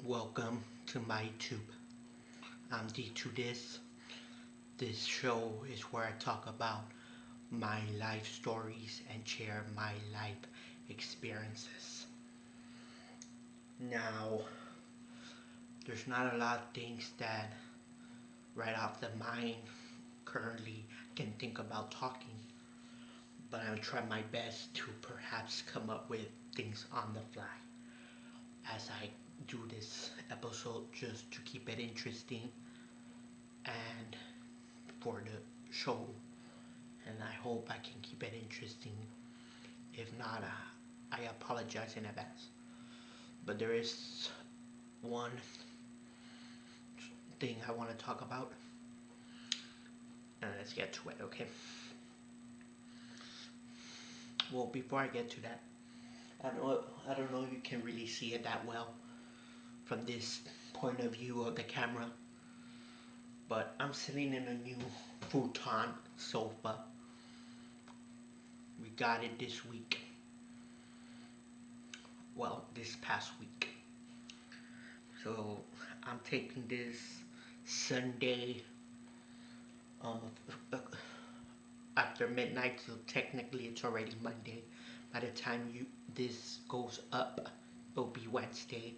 Welcome to MyTube. I'm D2This. This show is where I talk about my life stories and share my life experiences. Now, there's not a lot of things that right off the mind currently can think about talking, but I'll try my best to perhaps come up with things on the fly as I do this episode just to keep it interesting and for the show, and I hope I can keep it interesting. If not, I apologize in advance. But there is one thing I want to talk about, and let's get to it, okay? Well, before I get to that, I don't know if you can really see it that well from this point of view of the camera, but I'm sitting in a new futon sofa. We got it this week. Well, this past week. So I'm taking this Sunday after midnight, so technically it's already Monday. By the time this goes up, it'll be Wednesday.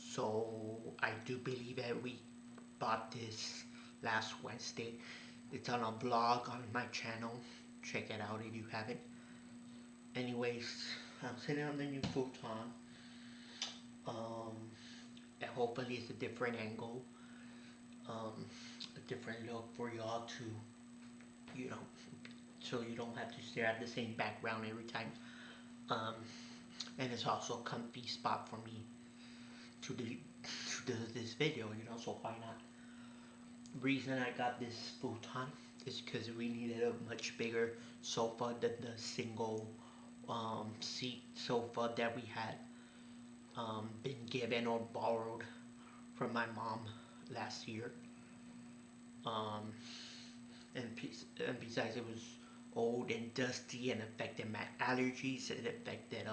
So I do believe that we bought this last Wednesday. It's on a blog on my channel. Check it out if you haven't. Anyways, I'm sitting on the new futon. And hopefully it's a different angle, a different look for y'all to, so you don't have to stare at the same background every time. And it's also a comfy spot for me to do this video, so why not? Reason I got this futon is because we needed a much bigger sofa than the single seat sofa that we had been given or borrowed from my mom last year. And besides, it was old and dusty and affected my allergies. It affected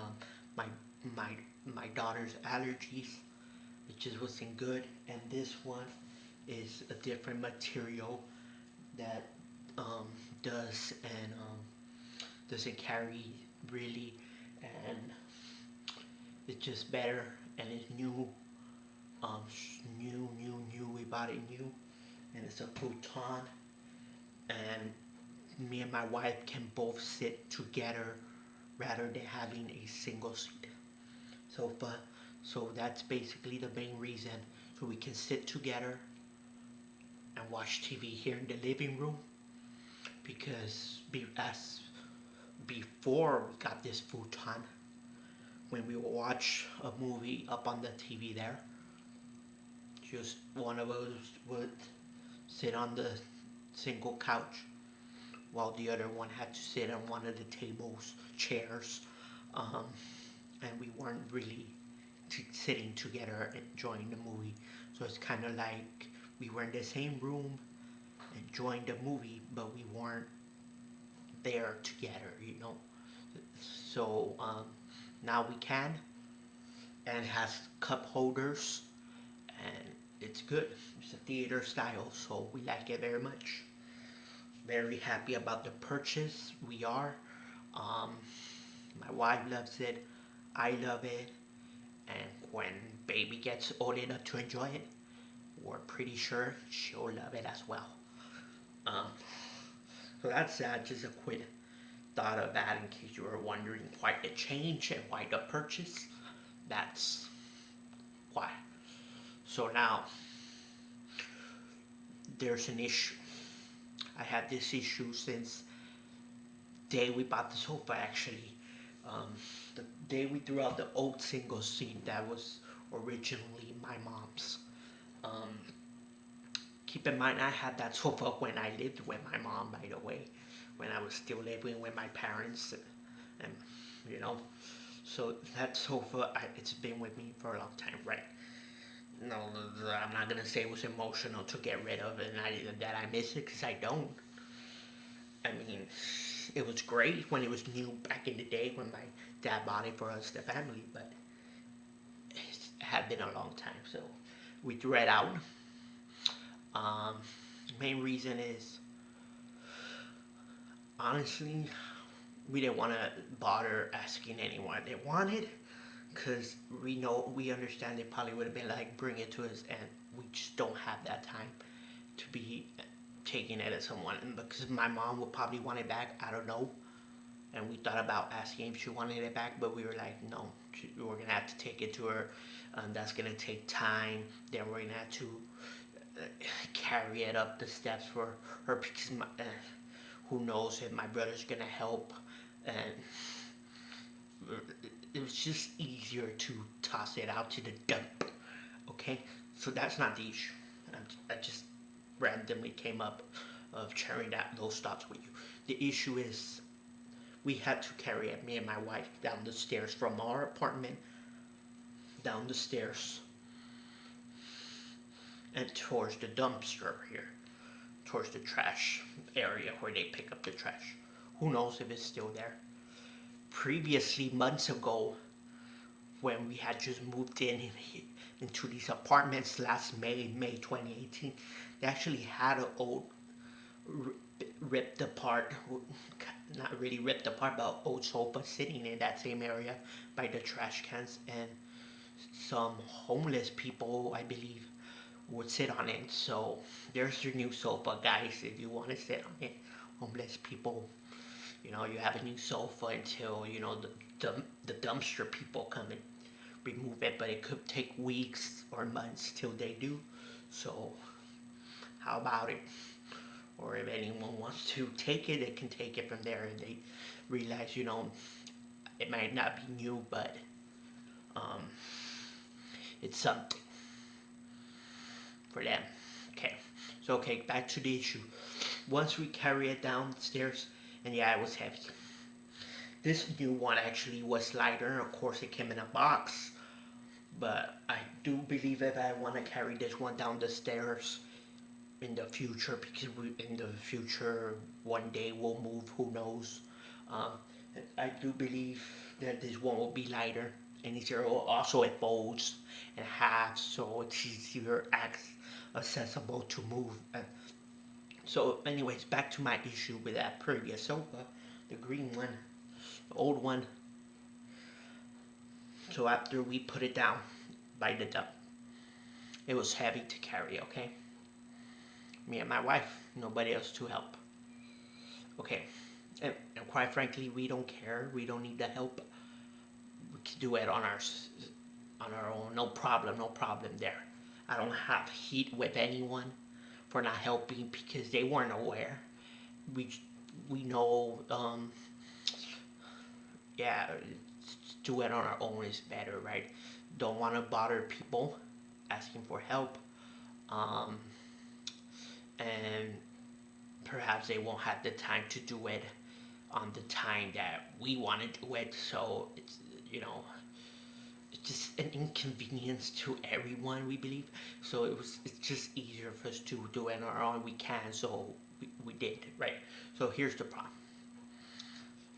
my daughter's allergies. It just wasn't good. And this one is a different material that doesn't carry really, and it's just better, and it's new. We bought it new, and it's a futon, and me and my wife can both sit together rather than having a single seat sofa. So that's basically the main reason, so we can sit together and watch TV here in the living room. Because before we got this futon, when we would watch a movie up on the TV there, just one of us would sit on the single couch while the other one had to sit on one of the chairs, and we weren't really sitting together enjoying the movie. So it's kind of like we were in the same room enjoying the movie, but we weren't there together, So now we can, and it has cup holders, and it's good. It's a theater style, so we like it very much. Very happy about the purchase. We are. My wife loves it. I love it. And when baby gets old enough to enjoy it, we're pretty sure she'll love it as well. So that's just a quick thought of that in case you were wondering why the change and why the purchase. That's why. So now, there's an issue. I had this issue since the day we bought the sofa, actually. The day we threw out the old single seat that was originally my mom's. Keep in mind, I had that sofa when I lived with my mom, by the way, when I was still living with my parents, and so that sofa, it's been with me for a long time, right? No, I'm not gonna say it was emotional to get rid of it, and that I miss it, because I don't. I mean, it was great when it was new back in the day when my dad bought it for us, the family, but it had been a long time, so we threw it out. Main reason is, honestly, we didn't want to bother asking anyone they wanted, because we understand they probably would have been like, bring it to us, and we just don't have that time to be taking it to someone. And because my mom would probably want it back, I don't know. And we thought about asking if she wanted it back, but we were like, no, we're gonna have to take it to her. That's gonna take time. Then we're gonna have to carry it up the steps for her, because who knows if my brother's gonna help. And it was just easier to toss it out to the dump. Okay, so that's not the issue. I just randomly came up of sharing those thoughts with you. The issue is, we had to carry it, me and my wife, down the stairs from our apartment, down the stairs, and towards the dumpster here, towards the trash area where they pick up the trash. Who knows if it's still there? Previously, months ago, when we had just moved into these apartments last May 2018, they actually had an old ripped apart, not really ripped apart, but old sofa sitting in that same area by the trash cans, and some homeless people, I believe, would sit on it. So there's your new sofa, guys. If you want to sit on it, homeless people, you have a new sofa until the dumpster people come and remove it. But it could take weeks or months till they do. So how about it? Or if anyone wants to take it, they can take it from there, and they realize, it might not be new, but it's something for them. Okay, back to the issue. Once we carry it downstairs, and yeah, it was heavy. This new one actually was lighter. Of course, it came in a box, but I do believe if I want to carry this one down the stairs in the future, because in the future one day we'll move, who knows. I do believe that this one will be lighter and easier. Also, it folds in half, so it's easier accessible to move. So anyways, back to my issue with that previous sofa, the green one, the old one. So after we put it down by the dump, it was heavy to carry, okay? Me and my wife, nobody else to help. Okay, and quite frankly, we don't care. We don't need the help. We can do it on our own. No problem there. I don't have heat with anyone for not helping, because they weren't aware. We know. Yeah, do it on our own is better, right? Don't want to bother people asking for help. And perhaps they won't have the time to do it on the time that we want to do it. So it's just an inconvenience to everyone, we believe. So it's just easier for us to do it on our own. We can, so we did, right? So here's the problem.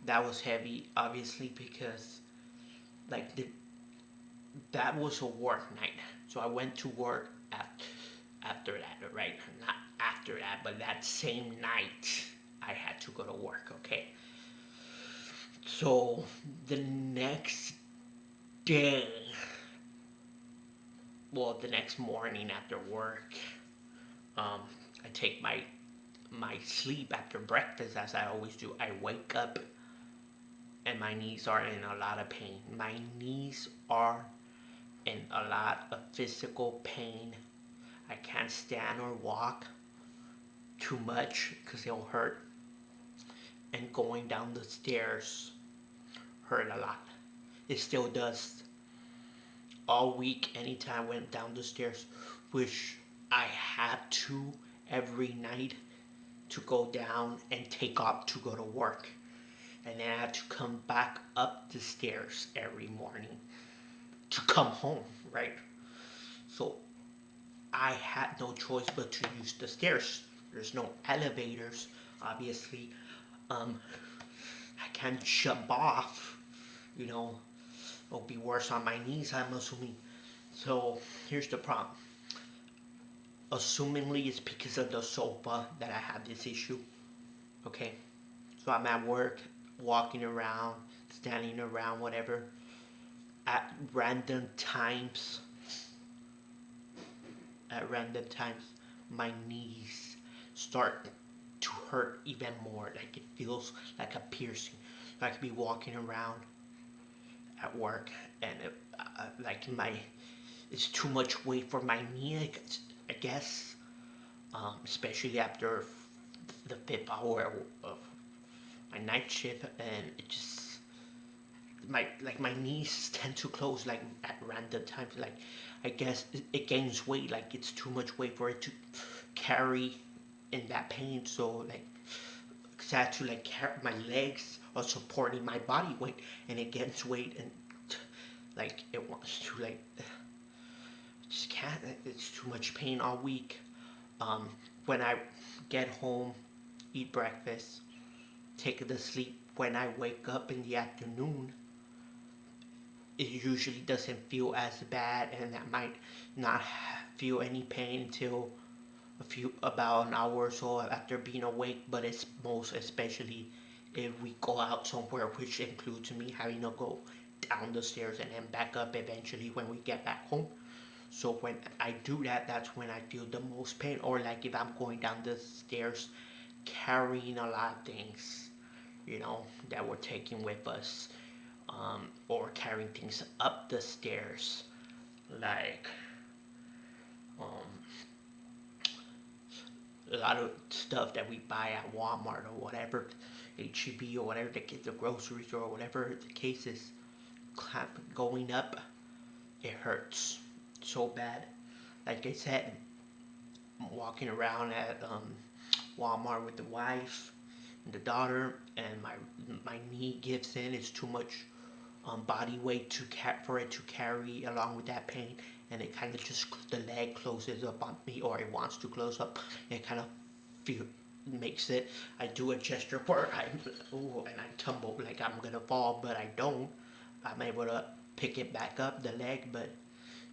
That was heavy, obviously, because that was a work night. So I went to work after that, right? Not after that, but that same night I had to go to work, okay? So the next day, the next morning after work, I take my sleep after breakfast, as I always do. I wake up and my knees are in a lot of pain. My knees are in a lot of physical pain. I can't stand or walk too much because it'll hurt. And going down the stairs hurt a lot. It still does. All week, anytime I went down the stairs, which I had to every night to go down and take off to go to work. And then I had to come back up the stairs every morning to come home, right? So I had no choice but to use the stairs. There's no elevators, obviously. I can't jump off, it'll be worse on my knees, I'm assuming. So here's the problem. Assumingly, it's because of the sofa that I have this issue. Okay, so I'm at work, walking around, standing around, whatever. At random times, at random times, my knees start to hurt even more. Like it feels like a piercing. I could be walking around at work, and like it's too much weight for my knee. I guess, especially after the 5th hour of my night shift, and it just my knees tend to close like at random times. Like I guess it gains weight. Like it's too much weight for it to carry in that pain. So like sad to like my legs are supporting my body weight, and it gains weight, and like it wants to like just can't. It's too much pain all week. Um, when I get home, eat breakfast, take it to sleep. When I wake up in the afternoon, it usually doesn't feel as bad, and I might not feel any pain until about an hour or so after being awake. But it's most especially if we go out somewhere, which includes me having to go down the stairs and then back up eventually when we get back home. So when I do that, that's when I feel the most pain. Or like if I'm going down the stairs carrying a lot of things, that we're taking with us, or carrying things up the stairs, like um, a lot of stuff that we buy at Walmart or whatever, HEB or whatever, the groceries or whatever the case is, going up, it hurts so bad. Like I said, I'm walking around at Walmart with the wife and the daughter, and my knee gives in. It's too much body weight for it to carry along with that pain, and it kind of just the leg closes up on me, or it wants to close up. It kind of feel makes it. I do a gesture where and I tumble like I'm gonna fall, but I don't. I'm able to pick it back up the leg, but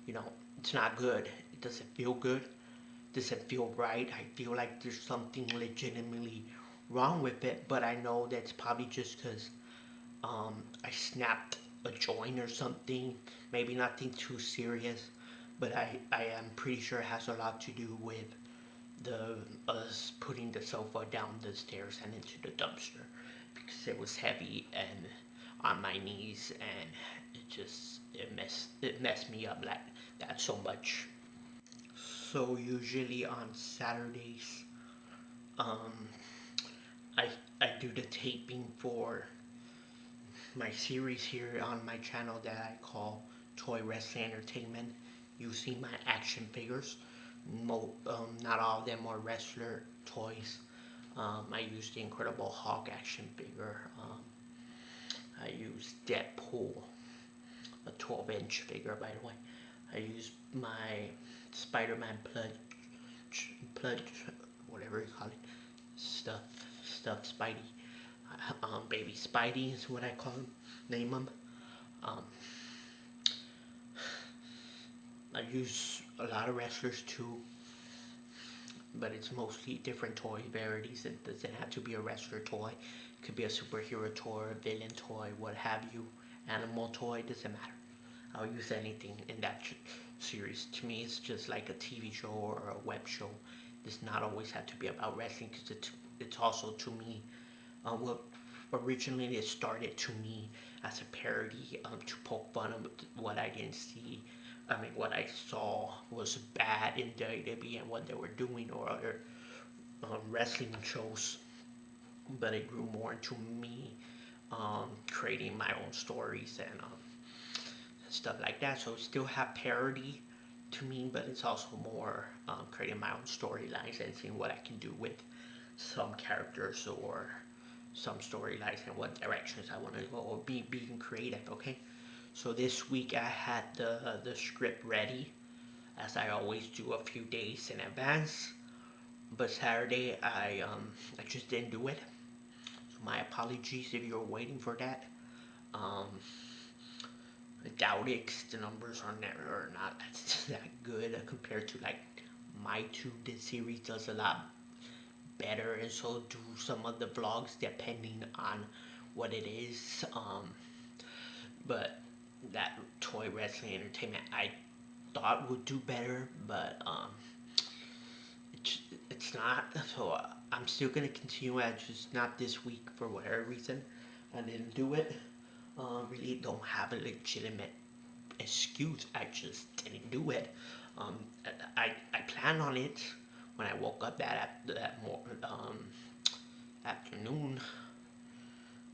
you know it's not good. It doesn't feel good. It doesn't feel right. I feel like there's something legitimately wrong with it, but I know that's probably just because I snapped a joint or something. Maybe nothing too serious, but I am pretty sure it has a lot to do with the us putting the sofa down the stairs and into the dumpster, because it was heavy and on my knees, and it messed me up like that so much. So usually on Saturdays, um, I I do the taping for my series here on my channel that I call Toy Wrestling Entertainment, using my action figures. Not all of them are wrestler toys. I use the Incredible Hulk action figure. I use Deadpool, a 12-inch figure, by the way. I use my Spider-Man pludge, whatever you call it, stuffed Spidey. Baby Spidey is what I call him, name him. Um, I use a lot of wrestlers too, but it's mostly different toy varieties. It doesn't have to be a wrestler toy. It could be a superhero toy, a villain toy, what have you. Animal toy, doesn't matter. I'll use anything in that series. To me, it's just like a TV show or a web show. It does not always have to be about wrestling, because it's also, to me, what originally it started to me as a parody, to poke fun of what I didn't see. I mean, what I saw was bad in WWE and what they were doing, or other wrestling shows. But it grew more into me creating my own stories and stuff like that. So it still have parody to me, but it's also more creating my own storylines and seeing what I can do with some characters or some storylines and what directions I want to go, or being creative. Okay, so this week I had the script ready, as I always do, a few days in advance. But Saturday I just didn't do it. So my apologies if you're waiting for that. Um, I doubt it 'cause the numbers are not that good compared to like MyTube. This series does a lot better, and so do some of the vlogs depending on what it is. But that Toy Wrestling Entertainment I thought would do better, but it's, it's not. So I'm still gonna continue at just not this week for whatever reason. I didn't do it. Really don't have a legitimate excuse. I just didn't do it. Um, I planned on it when I woke up afternoon,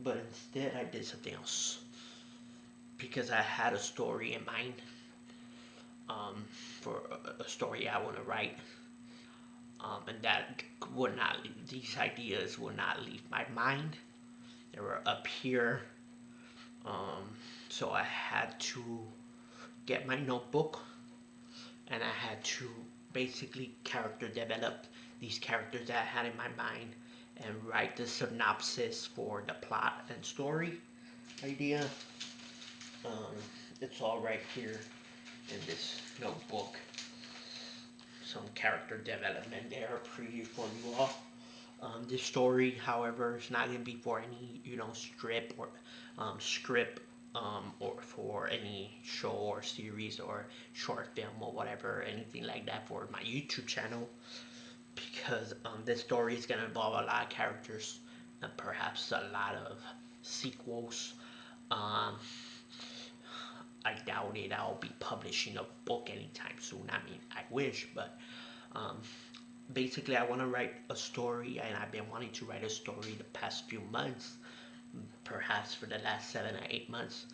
but instead I did something else because I had a story in mind for a story I want to write, and that would not these ideas would not leave my mind. They were up here, so I had to get my notebook and I had to basically character develop these characters that I had in my mind and write the synopsis for the plot and story idea. It's all right here in this notebook. Some character development there for you all. This story, however, is not going to be for any strip or script or for any show or series or short film or whatever, anything like that for my YouTube channel, because this story is going to involve a lot of characters and perhaps a lot of sequels. I doubt it. I'll be publishing a book anytime soon. I mean, I wish, but basically I want to write a story, and I've been wanting to write a story the past few months, perhaps for the last 7 or 8 months,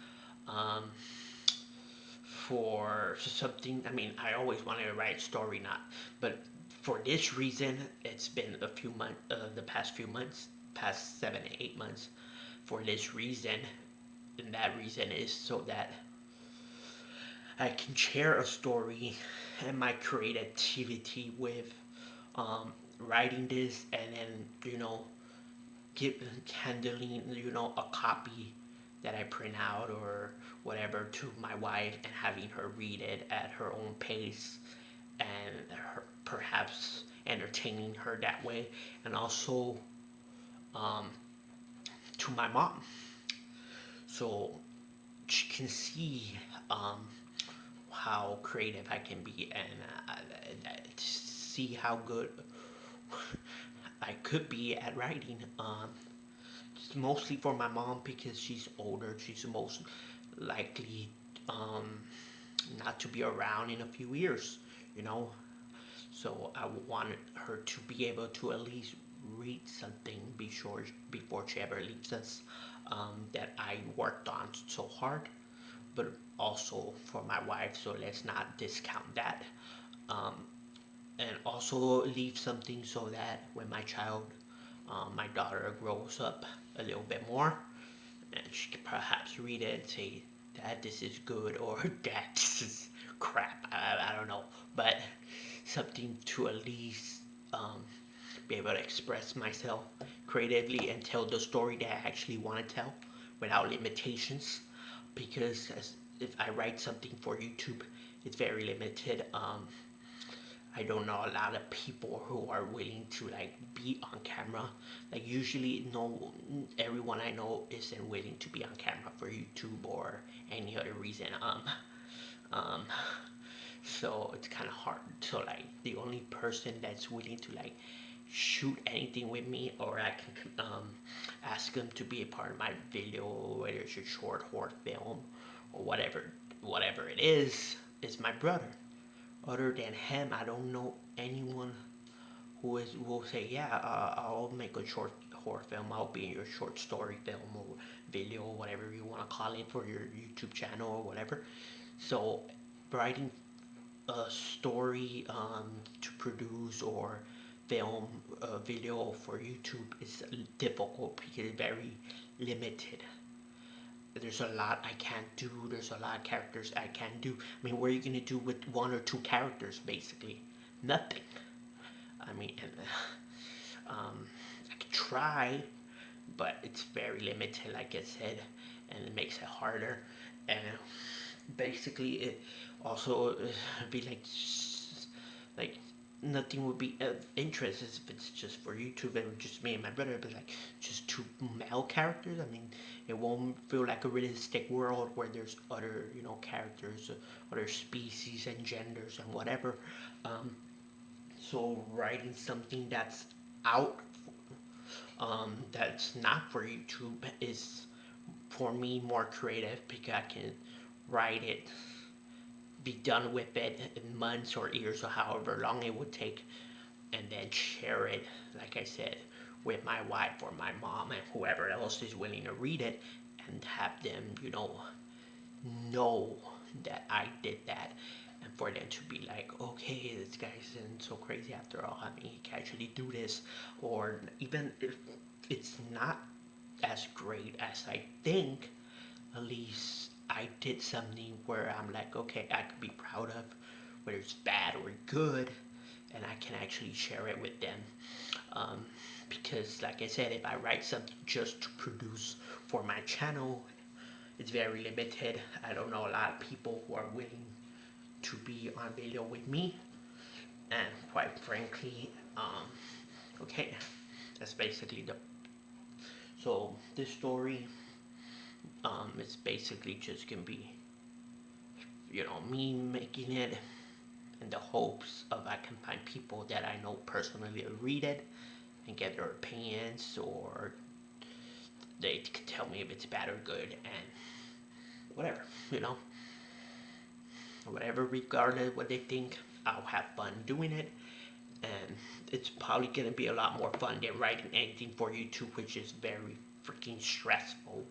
for something. I mean, I always wanted to write a story, but for this reason, it's been a few months, the past few months, past 7 or 8 months, for this reason, and that reason is so that I can share a story and my creativity with writing this, and then handling a copy that I print out or whatever to my wife and having her read it at her own pace, and perhaps entertaining her that way, and also to my mom, so she can see how creative I can be, and see how good I could be at writing. It's mostly for my mom because she's older. She's most likely not to be around in a few years, So I wanted her to be able to at least read something before she ever leaves us, that I worked on so hard, but also for my wife, so let's not discount that. And also leave something so that when my daughter grows up a little bit more, and she could perhaps read it and say, "Dad, this is good," or "Dad, this is crap." I don't know, but something to at least be able to express myself creatively and tell the story that I actually want to tell without limitations. Because if I write something for YouTube, it's very limited. I don't know a lot of people who are willing to be on camera. Usually, no, everyone I know isn't willing to be on camera for YouTube or any other reason. So it's kind of hard. So the only person that's willing to shoot anything with me, or I can ask them to be a part of my video, whether it's a short horror film or whatever it is my brother. Other than him, I don't know anyone who will say, "Yeah, I'll make a short horror film. I'll be in your short story film or video, whatever you want to call it, for your YouTube channel or whatever." So writing a story to produce or film a video for YouTube is difficult because it's very limited. There's a lot I can't do. There's a lot of characters I can't do. I mean, what are you going to do with one or two characters, basically? Nothing. I mean, I could try, but it's very limited, like I said, and it makes it harder. And basically it also be like nothing would be of interest if it's just for YouTube and just me and my brother, but like just two male characters. I mean, it won't feel like a realistic world where there's other characters, other species and genders and whatever. Um, so writing something that's out, that's not for YouTube is for me more creative because I can write it, be done with it in months or years or however long it would take, and then share it, like I said, with my wife or my mom and whoever else is willing to read it, and have them, know that I did that, and for them to be like, okay, this guy isn't so crazy after all. I mean, he can actually do this, or even if it's not as great as I think, at least I did something where I'm like, okay, I could be proud of, whether it's bad or good, and I can actually share it with them. Um, because, like I said, if I write something just to produce for my channel, it's very limited. I don't know a lot of people who are willing to be on video with me, and quite frankly, okay, that's basically the. So this story, it's basically just gonna be, me making it in the hopes of I can find people that I know personally read it and get their opinions, or they can tell me if it's bad or good, and whatever, whatever, regardless what they think, I'll have fun doing it, and it's probably gonna be a lot more fun than writing anything for YouTube, which is very freaking stressful.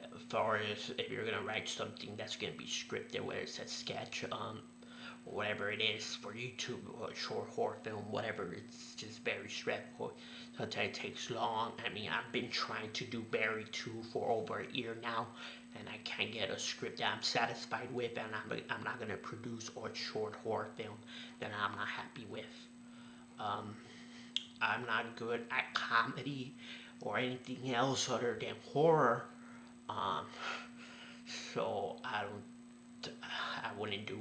As far as if you're gonna write something that's gonna be scripted, whether it's a sketch, whatever it is for YouTube, or a short horror film, whatever, it's just very stressful. Sometimes it takes long. I mean, I've been trying to do Barry 2 for over a year now, and I can't get a script that I'm satisfied with, and I'm not gonna produce a short horror film that I'm not happy with. I'm not good at comedy or anything else other than horror. Um, so I wouldn't do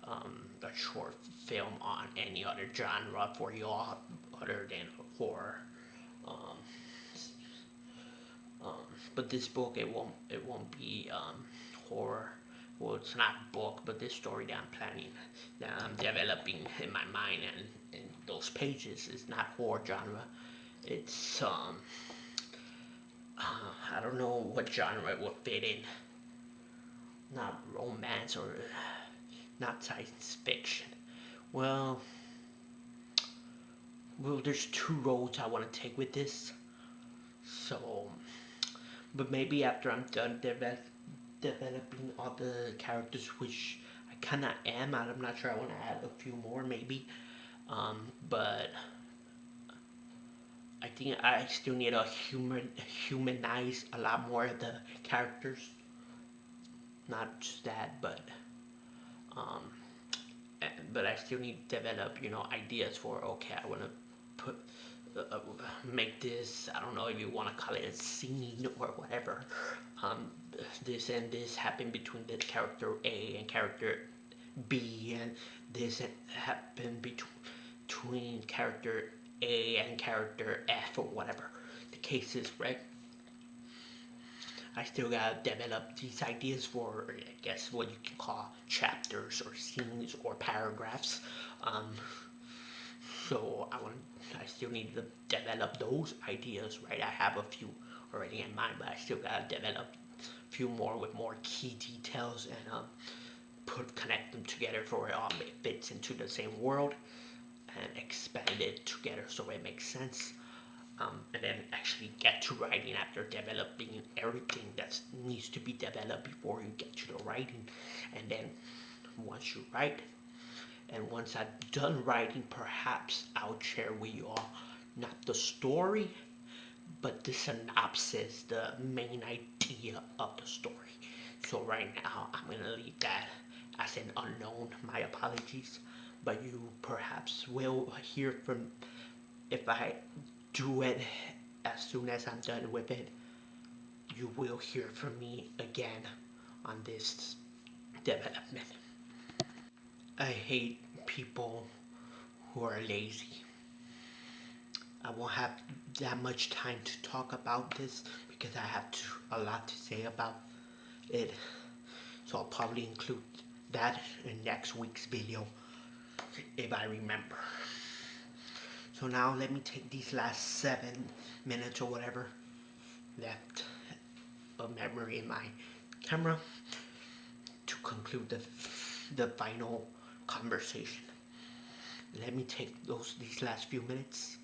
a short film on any other genre for y'all other than horror. Um, but this book, it won't be horror. Well, it's not a book, but this story that I'm planning, that I'm developing in my mind and in those pages, is not horror genre. It's I don't know what genre it will fit in. Not romance or not science fiction. Well, there's two roads I want to take with this. So, but maybe after I'm done developing all the characters, which I kind of am. I'm not sure. I want to add a few more, maybe. But I think I still need to humanize a lot more of the characters. Not just that, um, but I still need to develop, ideas for, okay, I want to put make this, I don't know if you want to call it a scene or whatever. This and this happened between the character A and character B, and this happened between character A and character F, or whatever the case is, right? I still gotta develop these ideas for, I guess, what you can call chapters or scenes or paragraphs. So I still need to develop those ideas, right? I have a few already in mind, but I still gotta develop a few more with more key details, and connect them together so it all fits into the same world, and expand it together so it makes sense. And then actually get to writing after developing everything that needs to be developed before you get to the writing. And then once you write, and once I'm done writing, perhaps I'll share with you all not the story, but the synopsis, the main idea of the story. So right now, I'm gonna leave that as an unknown. My apologies, but you perhaps will hear from, if I do it as soon as I'm done with it, you will hear from me again on this development. I hate people who are lazy. I won't have that much time to talk about this because I have a lot to say about it. So I'll probably include that in next week's video if I remember. So now let me take these last 7 minutes or whatever left of memory in my camera to conclude the final conversation. Let me take these last few minutes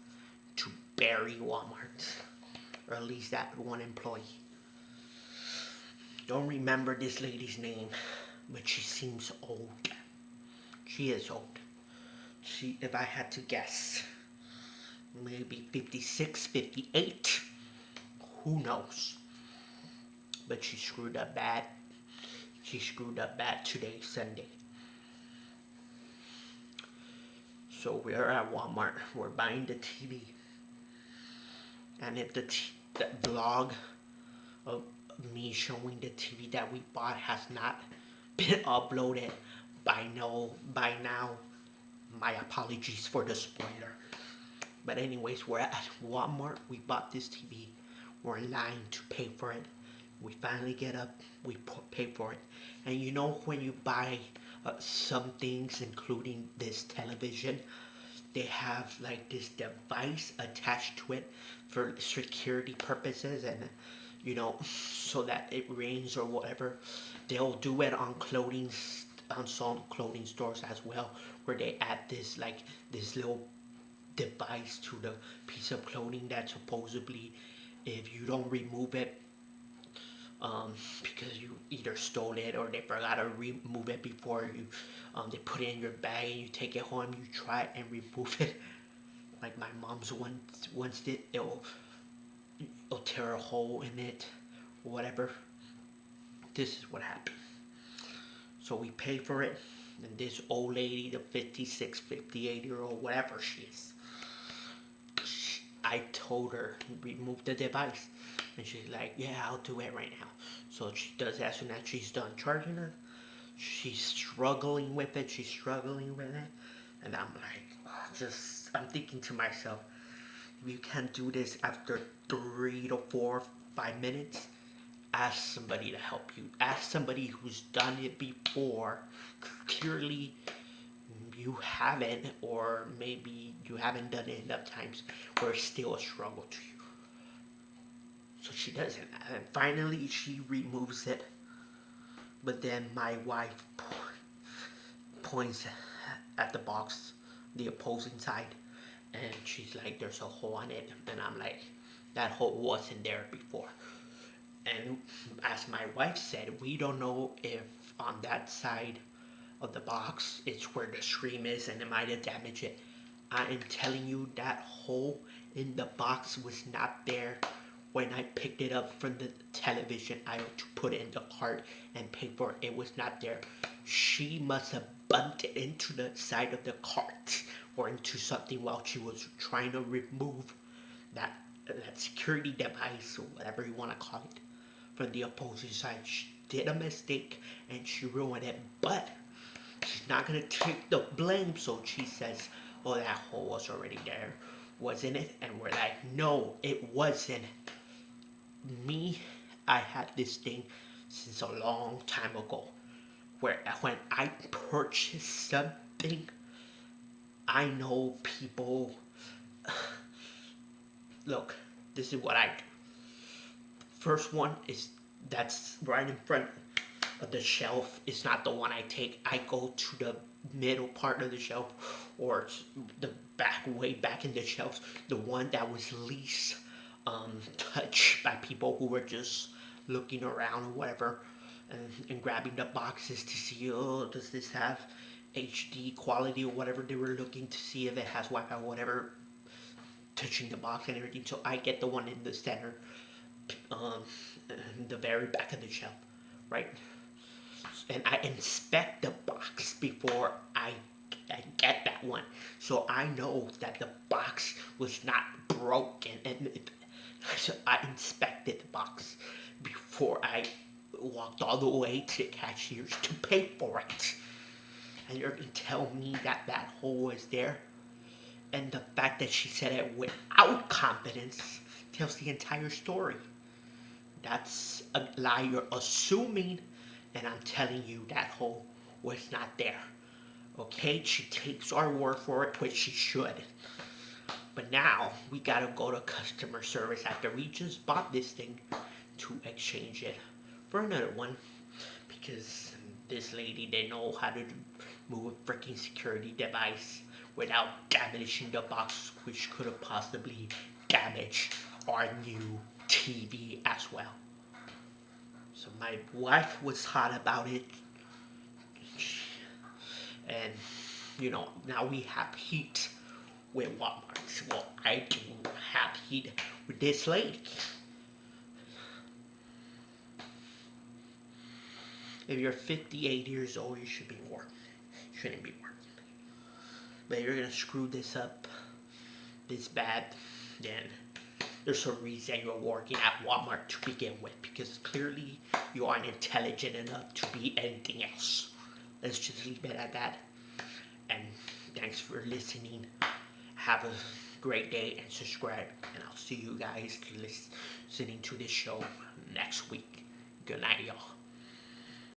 to bury Walmart, or at least that one employee. Don't remember this lady's name, but she seems old. She is old. If I had to guess, maybe 56, 58. Who knows? But she screwed up bad. She screwed up bad today, Sunday. So we're at Walmart. We're buying the TV. And if the vlog of me showing the TV that we bought has not been uploaded by now, my apologies for the spoiler. But anyways, we're at Walmart. We bought this TV. We're in line to pay for it. We finally get up. We pay for it. And you know when you buy some things, including this television, they have like this device attached to it for security purposes, and you know, so that it rains or whatever. They'll do it on some clothing stores as well, where they add this little device to the piece of clothing that supposedly, if you don't remove it, because you either stole it or they forgot to remove it before you, they put it in your bag and you take it home, you try it and remove it. Like my mom's once did, it'll tear a hole in it, or whatever. This is what happened. So we pay for it, and this old lady, the 56, 58-year-old, whatever she is, I told her, remove the device. And she's like, yeah, I'll do it right now. So she does that. As soon as she's done charging her, she's struggling with it. And I'm like, I'm thinking to myself, if you can't do this after 3 to 4, 5 minutes, ask somebody to help you. Ask somebody who's done it before. Clearly, you haven't, or maybe you haven't done it enough times where it's still a struggle to you. So she doesn't, and finally she removes it. But then my wife points at the box, the opposing side, and she's like, there's a hole on it. And I'm like, that hole wasn't there before. And as my wife said, we don't know if on that side of the box it's where the screen is and it might have damaged it. I am telling you, that hole in the box was not there when I picked it up from the television aisle to put it in the cart and pay for it. It was not there. She must have bumped it into the side of the cart or into something while she was trying to remove that security device, or whatever you want to call it, from the opposing side. She did a mistake and she ruined it, but she's not going to take the blame. So she says, oh, that hole was already there, wasn't it? And we're like, no, it wasn't. I had this thing since a long time ago, where when I purchase something, I know people. Look, this is what I do. First one is that's right in front of the shelf. It's not the one I take. I go to the middle part of the shelf, or the way back in the shelves, the one that was least touched by people who were just looking around or whatever, and grabbing the boxes to see, oh, does this have HD quality or whatever. They were looking to see if it has Wi-Fi or whatever, touching the box and everything. So I get the one in the center, in the very back of the shelf, right? And I inspect the box before I get that one, so I know that the box was not broken. And so I inspected the box before I walked all the way to the cashiers to pay for it. And you're gonna tell me that that hole was there? And the fact that she said it without confidence tells the entire story. That's a lie you're assuming, and I'm telling you that hole was not there. Okay, she takes our word for it, which she should. But now we gotta go to customer service after we just bought this thing to exchange it for another one, because this lady didn't know how to move a freaking security device without damaging the box, which could have possibly damaged our new TV as well. So my wife was hot about it, and now we have heat with Walmart. Well, I do have heat with this lady. If you're 58 years old, you should be working. Shouldn't be working. But if you're gonna screw this up this bad, then there's a reason you're working at Walmart to begin with, because clearly you aren't intelligent enough to be anything else. Let's just leave it at that. And thanks for listening. Have a great day and subscribe. And I'll see you guys listening to this show next week. Good night, y'all.